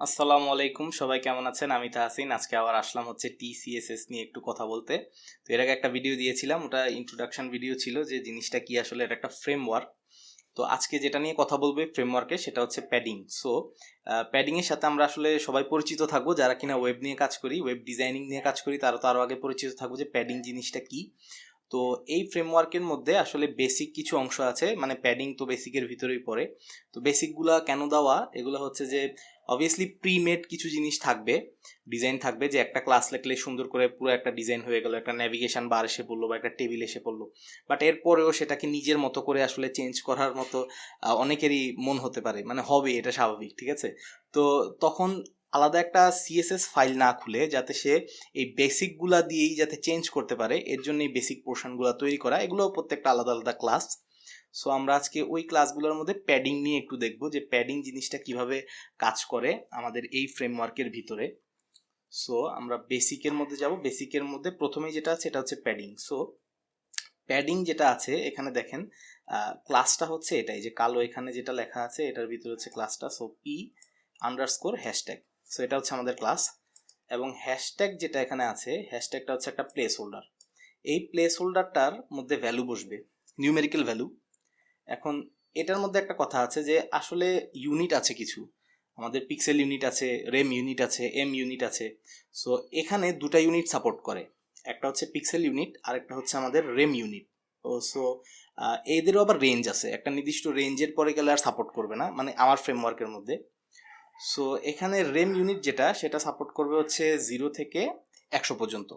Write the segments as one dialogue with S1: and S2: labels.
S1: আসসালামু আলাইকুম, সবাই কেমন আছেন? আমি তাহসিন। আজকে আবার আসলাম হচ্ছে TcSS নিয়ে একটু কথা বলতে। তো এর আগে একটা ভিডিও দিয়েছিলাম, ওটা ইন্ট্রোডাকশন ভিডিও ছিল যে জিনিসটা কি, আসলে এটা একটা ফ্রেমওয়ার্ক। তো আজকে যেটা নিয়ে কথা বলবে ফ্রেমওয়ার্কে, সেটা হচ্ছে প্যাডিং। সো প্যাডিং এর সাথে আমরা আসলে সবাই পরিচিত থাকবো, যারা কিনা ওয়েব নিয়ে কাজ করি, ওয়েব ডিজাইনিং নিয়ে কাজ করি, তারা তো আরও আগে পরিচিত থাকবো যে প্যাডিং জিনিসটা কি। তো এই ফ্রেমওয়ার্কের মধ্যে আসলে বেসিক কিছু অংশ আছে, মানে প্যাডিং তো বেসিকের ভিতরেই পড়ে। তো বেসিকগুলা কেন দেওয়া, এগুলো হচ্ছে যে অবভিয়াসলি প্রিমেড কিছু জিনিস থাকবে, ডিজাইন থাকবে, যে একটা ক্লাস লিখলে সুন্দর করে পুরো একটা ডিজাইন হয়ে গেল, একটা ন্যাভিগেশন বার এসে পড়লো বা একটা টেবিল এসে পড়লো। বাট এরপরেও সেটাকে নিজের মতো করে আসলে চেঞ্জ করার মতো অনেকেরই মন হতে পারে, মানে হবে, এটা স্বাভাবিক, ঠিক আছে। তো তখন আলাদা একটা সিএসএস ফাইল না খুলে যাতে সে এই বেসিকগুলা দিয়েই যাতে চেঞ্জ করতে পারে, এর জন্য এই বেসিক পোর্শনগুলো তৈরি করা, এগুলো প্রত্যেকটা আলাদা আলাদা ক্লাস। সো আমরা আজকে ওই ক্লাসগুলোর মধ্যে প্যাডিং নিয়ে একটু দেখব যে প্যাডিং জিনিসটা কিভাবে কাজ করে আমাদের এই ফ্রেমওয়ার্কের ভিতরে। সো আমরা বেসিকের মধ্যে যাব। বেসিকের মধ্যে প্রথমেই যেটা আছে এটা হচ্ছে প্যাডিং। সো প্যাডিং যেটা আছে এখানে দেখেন, ক্লাসটা হচ্ছে এটাই, যে কালো এখানে যেটা লেখা আছে এটার ভিতরে হচ্ছে ক্লাসটা। সো p_হ্যাশট্যাগ, সো এটা হচ্ছে আমাদের ক্লাস। এবং হ্যাশট্যাগ যেটা এখানে আছে, হ্যাশট্যাগটা হচ্ছে একটা প্লেস হোল্ডার। এই প্লেস হোল্ডারটার মধ্যে ভ্যালু বসবে, নিউমেরিক্যাল ভ্যালু। এখন এটার মধ্যে একটা কথা আছে যে আসলে ইউনিট আছে কিছু, আমাদের পিক্সেল ইউনিট আছে, রেম ইউনিট আছে, এম ইউনিট আছে। সো এখানে দুটা ইউনিট সাপোর্ট করে, একটা হচ্ছে পিক্সেল ইউনিট আর একটা হচ্ছে আমাদের রেম ইউনিট। ও সো এদেরও আবার রেঞ্জ আছে, একটা নির্দিষ্ট রেঞ্জের পরে গেলে আর সাপোর্ট করবে না, মানে আমার ফ্রেমওয়ার্কের মধ্যে। সো এখানে রেম ইউনিট যেটা, সেটা সাপোর্ট করবে হচ্ছে 0 থেকে 100 পর্যন্ত।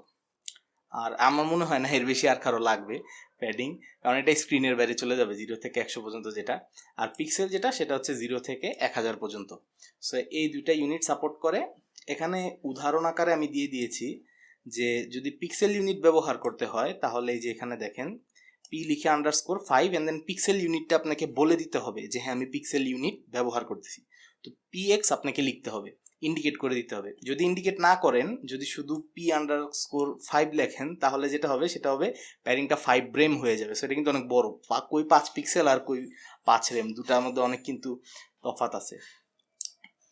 S1: আর আমার মনে হয় না এর বেশি আর কারো লাগবে প্যাডিং, কারণ এটা স্ক্রিনের বাইরে চলে যাবে 0 থেকে 100 পর্যন্ত যেটা। আর পিক্সেল যেটা, সেটা হচ্ছে 0 থেকে 1000 পর্যন্ত। সো এই দুইটা ইউনিট সাপোর্ট করে। এখানে উদাহরণ আকারে আমি দিয়ে দিয়েছি যে যদি পিক্সেল ইউনিট ব্যবহার করতে হয়, তাহলে এই যে এখানে দেখেন পি লিখে _5 এন্ড দেন পিক্সেল ইউনিটটা আপনাকে বলে দিতে হবে যে হ্যাঁ আমি পিক্সেল ইউনিট ব্যবহার করতেছি। তো px আপনাকে লিখতে হবে, ইন্ডিকেট করে দিতে হবে। যদি ইন্ডিকেট না করেন, যদি শুধু p_5 লেখেন, তাহলে যেটা হবে সেটা হবে প্যারিংটা 5 রেম হয়ে যাবে। সেটা কিন্তু অনেক বড়, কই 5 পিক্সেল আর কই 5 রেম, দুটার মধ্যে অনেক কিন্তু তফাৎ আছে।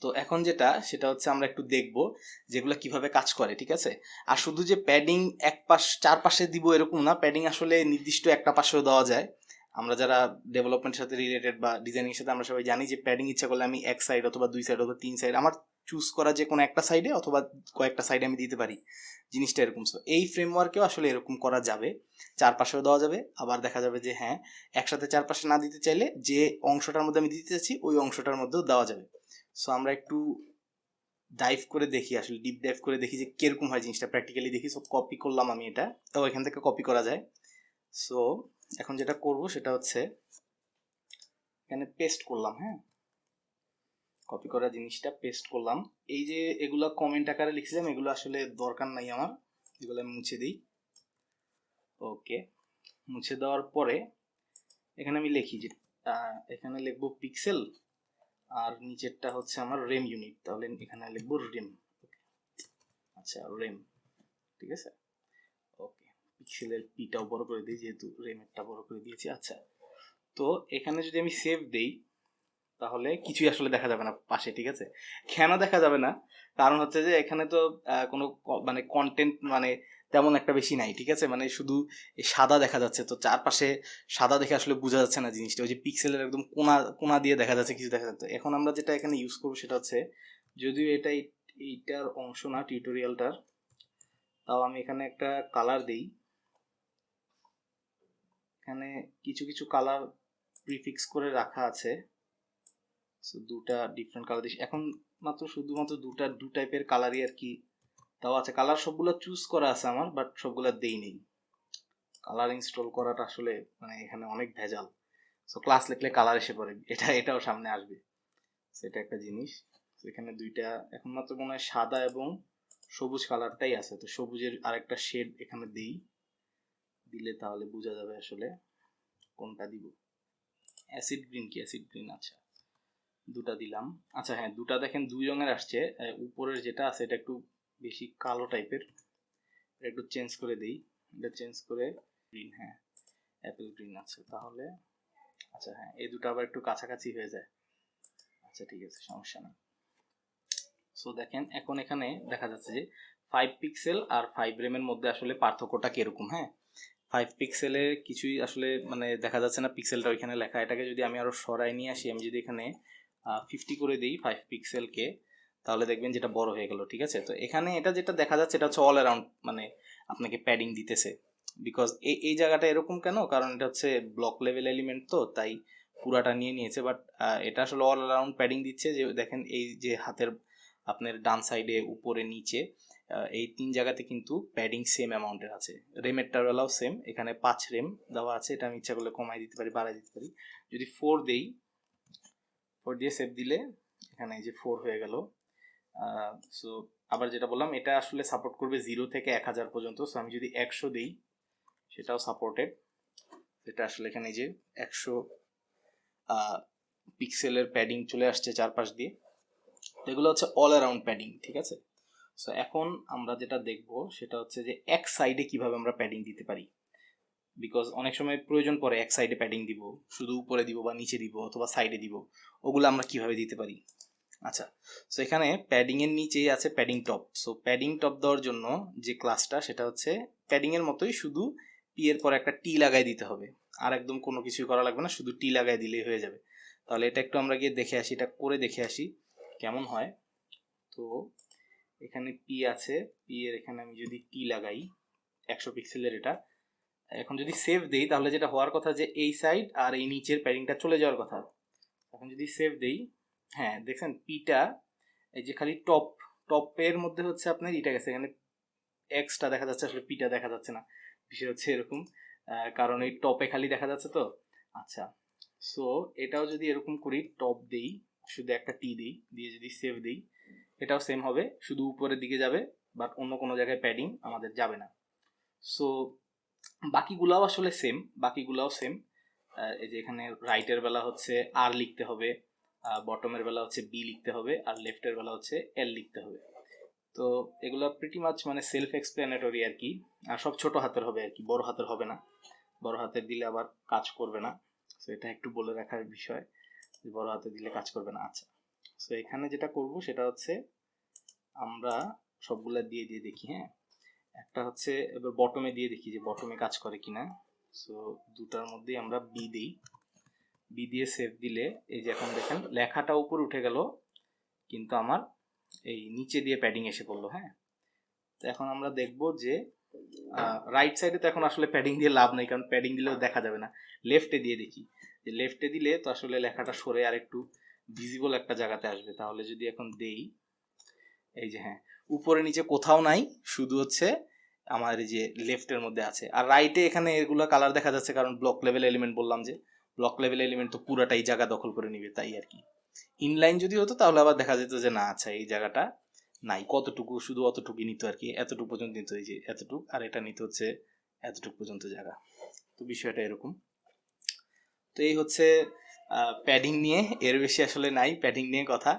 S1: তো এখন যেটা, সেটা হচ্ছে আমরা একটু দেখব যেগুলো কিভাবে কাজ করে, ঠিক আছে। আর শুধু যে প্যাডিং এক পাশ চার পাশে দিব এরকম না, প্যাডিং আসলে নির্দিষ্ট একটা পাশেও দেওয়া যায়। আমরা যারা ডেভেলপমেন্টের সাথে রিলেটেড বা ডিজাইনিং এর সাথে, আমরা সবাই জানি যে প্যাডিং ইচ্ছা করলে আমি এক সাইড অথবা দুই সাইড অথবা তিন সাইড, আমার চুজ করা যে কোনো একটা সাইডে অথবা কয়েকটা সাইডে আমি দিতে পারি, জিনিসটা এরকম। সো এই ফ্রেমওয়ার্কেও আসলে এরকম করা যাবে, চারপাশেও দেওয়া যাবে। আবার দেখা যাবে যে হ্যাঁ, একসাথে চারপাশে না দিতে চাইলে যে অংশটার মধ্যে আমি দিতে চাচ্ছি ওই অংশটার মধ্যেও দেওয়া যাবে। সো আমরা একটু ডাইভ করে দেখি, আসলে ডিপ ডাইভ করে দেখি যে কিরকম হয় জিনিসটা, প্র্যাকটিক্যালি দেখি। সো কপি করলাম আমি এটা, তাও এখান থেকে কপি করা যায়। সো এখন যেটা করব সেটা হচ্ছে এখানে পেস্ট করলাম। হ্যাঁ, কপি করা জিনিসটা পেস্ট করলাম। এই যে এগুলা কমেন্ট আকারে লিখছিলাম, এগুলো আসলে দরকার নাই আমার, এগুলো আমি মুছে দিই। ওকে, মুছে দেওয়ার পরে এখানে আমি লিখি যে এখানে লিখবো পিক্সেল, আর নিচেরটা হচ্ছে আমার রেম ইউনিট, তাহলে এখানে লিখবো রেম। আচ্ছা, রেম, ঠিক আছে। ওকে, পিক্সেলের পিটাও বড় করে দিই যেহেতু রেমেরটা বড় করে দিয়েছি। আচ্ছা, তো এখানে যদি আমি সেভ দেই, তাহলে কিছুই আসলে দেখা যাবে না পাশে, ঠিক আছে। কেন দেখা যাবে না, কারণ হচ্ছে যে এখানে তো কোনো মানে কন্টেন্ট মানে তেমন একটা বেশি নাই, ঠিক আছে। মানে শুধু এই সাদা দেখা যাচ্ছে, তো চারপাশে সাদা দেখে আসলে বোঝা যাচ্ছে না জিনিসটা, ওই যে পিক্সেলের একদম কোনা কোনা দিয়ে দেখা যাচ্ছে, কিছু দেখা যাচ্ছে। এখন আমরা যেটা এখানে ইউজ করবো সেটা হচ্ছে, যদিও এটা এইটার অংশ না টিউটোরিয়ালটার, তাও আমি এখানে একটা কালার দিই। এখানে কিছু কিছু কালার প্রিফিক্স করে রাখা আছে। সো দুটা ডিফারেন্ট কালার দিচ্ছি এখন, মাত্র শুধুমাত্র দু টাইপের কালারই আর কি তাও আছে। কালার সবগুলো চুজ করা আছে আমার, বাট সবগুলো দেই নেই। কালার ইনস্টল করাটা আসলে মানে এখানে অনেক ভেজাল। সো ক্লাস লিখলে কালার এসে পড়ে, এটাও সামনে আসবে, সেটা একটা জিনিস। এখানে দুইটা, এখন মাত্র মনে হয় সাদা এবং সবুজ কালারটাই আছে। তো সবুজের আরেকটা শেড এখানে দিই, দিলে তাহলে বোঝা যাবে আসলে কোনটা দিব। অ্যাসিড গ্রিন কি, অ্যাসিড গ্রিন, আচ্ছা দুটা দিলাম। আচ্ছা হ্যাঁ, দুটা দেখেন দুই রঙের আসছে। উপরের যেটা আছে এটা একটু বেশি কালো টাইপের, এটা একটু চেঞ্জ করে দিই, এটা চেঞ্জ করে গ্রিন, হ্যাঁ অ্যাপেল গ্রিন আছে তাহলে। আচ্ছা হ্যাঁ, এই দুটো আবার একটু কাছাকাছি হয়ে যায়। আচ্ছা ঠিক আছে, সমস্যা নেই। সো দেখেন এখন এখানে দেখা যাচ্ছে যে 5 পিক্সেল আর 5 রেমের মধ্যে আসলে পার্থক্যটা কিরকম। হ্যাঁ, 5 পিক্সেলে কিছুই আসলে মানে দেখা যাচ্ছে না, পিক্সেলটা ওইখানে লেখা। এটাকে যদি আমি আরো সরাই নিয়ে আসি, আমি যদি এখানে 50 করে দিই 5 পিক্সেলকে, তাহলে দেখবেন যেটা বড় হয়ে গেল। ঠিক আছে, তো এখানে এটা যেটা দেখা যাচ্ছে এটা হচ্ছে অল অ্যারাউন্ড মানে আপনাকে প্যাডিং দিতেছে। বিকজ এই জায়গাটা এরকম কেন, কারণ এটা হচ্ছে ব্লক লেভেল এলিমেন্ট, তো তাই পুরাটা নিয়ে নিয়েছে। বাট এটা আসলে অল অ্যারাউন্ড প্যাডিং দিচ্ছে। যে দেখেন এই যে হাতের আপনার ডান সাইডে, উপরে, নিচে, এই 3 জায়গাতে কিন্তু প্যাডিং সেম অ্যামাউন্টের আছে। রেমের বেলাও সেম, এখানে 5 রেম দেওয়া আছে। এটা আমি ইচ্ছা করলে কমাই দিতে পারি, বাড়াই দিতে পারি। যদি 4 দেই, 4 দিয়ে সেভ দিলে এখানে এই যে 4 হয়ে গেল। সো আবার যেটা বললাম, এটা আসলে সাপোর্ট করবে 0 থেকে 1000 পর্যন্ত। সো আমি যদি 100 দিই, সেটাও সাপোর্টেড। এটা আসলে এখানে যে 100 পিক্সেলের প্যাডিং চলে আসছে চারপাশ দিয়ে। তো এগুলো হচ্ছে অল অ্যারাউন্ড প্যাডিং। ঠিক আছে, সো এখন আমরা যেটা দেখব সেটা হচ্ছে যে এক সাইডে কিভাবে আমরা প্যাডিং দিতে পারি। বিকজ অনেক সময় প্রয়োজন পড়ে এক সাইডে প্যাডিং দিব, শুধু উপরে দিব বা নিচে দিব অথবা সাইডে দিব, ওগুলো আমরা কিভাবে দিতে পারি। আচ্ছা, সো এখানে প্যাডিং এর নিচেই আছে padding top. So padding top দেওয়ার জন্য যে ক্লাসটা, সেটা হচ্ছে প্যাডিং এর মতোই, শুধু পি এর পর একটা টি লাগাই দিতে হবে। আর একদম কোনো কিছুই করা লাগবে না, শুধু টি লাগাই দিলেই হয়ে যাবে। তাহলে এটা একটু আমরা গিয়ে দেখে আসি, এটা করে দেখে আসি কেমন হয়। তো এখানে পি আছে, পি এর এখানে আমি যদি টি লাগাই 100 পিক্সেলের, এটা এখন যদি সেভ দেই, তাহলে যেটা হওয়ার কথা যে এই সাইড আর এই নিচের প্যাডিংটা চলে যাওয়ার কথা। এখন যদি সেভ দেই, হ্যাঁ দেখছেন পিটা এই যে খালি টপের মধ্যে হচ্ছে আপনার ইটা গেছে, এখানে এক্সটা দেখা যাচ্ছে, আসলে পিটা দেখা যাচ্ছে না। বিষয় হচ্ছে এরকম, কারণ এই টপে খালি দেখা যাচ্ছে তো। আচ্ছা, সো এটাও যদি এরকম করি, টপ দেই, শুধু একটা টি দিই, দিয়ে যদি সেভ দিই, এটাও সেম হবে, শুধু উপরের দিকে যাবে, বাট অন্য কোনো জায়গায় প্যাডিং আমাদের যাবে না। সো বাকিগুলাও আসলে সেম, বাকিগুলাও সেম। এই যে এখানে রাইটের বেলা হচ্ছে আর লিখতে হবে, বটমের বেলা হচ্ছে বি লিখতে হবে, আর লেফটের বেলা হচ্ছে এল লিখতে হবে। তো এগুলো প্রিটি মাচ মানে সেলফ এক্সপ্লেনেটরি আর কি। আর সব ছোট হাতের হবে আর কি, বড় হাতের হবে না। বড় হাতের দিলে আবার কাজ করবে না। তো এটা একটু বলে রাখার বিষয়, যে বড় হাতে দিলে কাজ করবে না। আচ্ছা, সো এখানে যেটা করব সেটা হচ্ছে আমরা সবগুলা দিয়ে দিয়ে দেখি। হ্যাঁ, একটা হচ্ছে এবার বটমে দিয়ে দেখি যে বটমে কাজ করে কিনা। সো দুটার মধ্যেই আমরা বি দিই, বি দিয়ে সেভ দিলে এই যে এখন দেখেন লেখাটা উপরে উঠে গেল, কিন্তু আমার এই নিচে দিয়ে প্যাডিং এসে পড়লো। হ্যাঁ, তো এখন আমরা দেখব যে রাইট সাইডে তো এখন আসলে প্যাডিং দিয়ে লাভ নেই, কারণ প্যাডিং দিলেও দেখা যাবে না। লেফটে দিয়ে দেখি, যে লেফটে দিলে তো আসলে লেখাটা সরে আর একটু ভিজিবল একটা জায়গাতে আসবে। তাহলে যদি এখন দেই, এই যে হ্যাঁ, উপরে নিচে কোথাও নাই, শুধু হচ্ছে আমার এই যে লেফটের মধ্যে আছে। আর রাইটে এখানে এগুলো কালার দেখা যাচ্ছে, কারণ ব্লক লেভেল এলিমেন্ট বললাম যে ব্লক লেভেল এলিমেন্ট তো পুরাটাই জায়গা দখল করে নিবে, তাই আর কি। ইনলাইন যদি হতো তাহলে আবার দেখা যেত যে না, আচ্ছা এই জায়গাটা নাই, কতটুকু শুধু অতটুকুই নিত আর কি, এতটুকু পর্যন্ত নিত, এই যে এতটুকু, আর এটা নিতে হচ্ছে এতটুকু পর্যন্ত জায়গা। তো বিষয়টা এরকম। তো এই হচ্ছে প্যাডিং নিয়ে, এর বেশি আসলে নাই প্যাডিং নিয়ে কথা।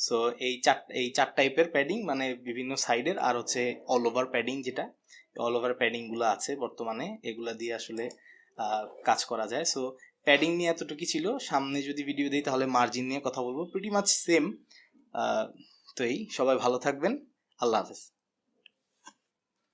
S1: সো এই চার টাইপের প্যাডিং, মানে বিভিন্ন সাইডের, আর হচ্ছে অল ওভার প্যাডিং, যেটা অল ওভার প্যাডিংগুলো আছে বর্তমানে, এগুলা দিয়ে আসলে কাজ করা যায়। সো প্যাডিং নিয়ে এতটুকু ছিল। সামনে যদি ভিডিও দিই তাহলে মার্জিন নিয়ে কথা বলবো, প্রিটি মাচ সেম। তো এই, সবাই ভালো থাকবেন, আল্লাহ হাফেজ।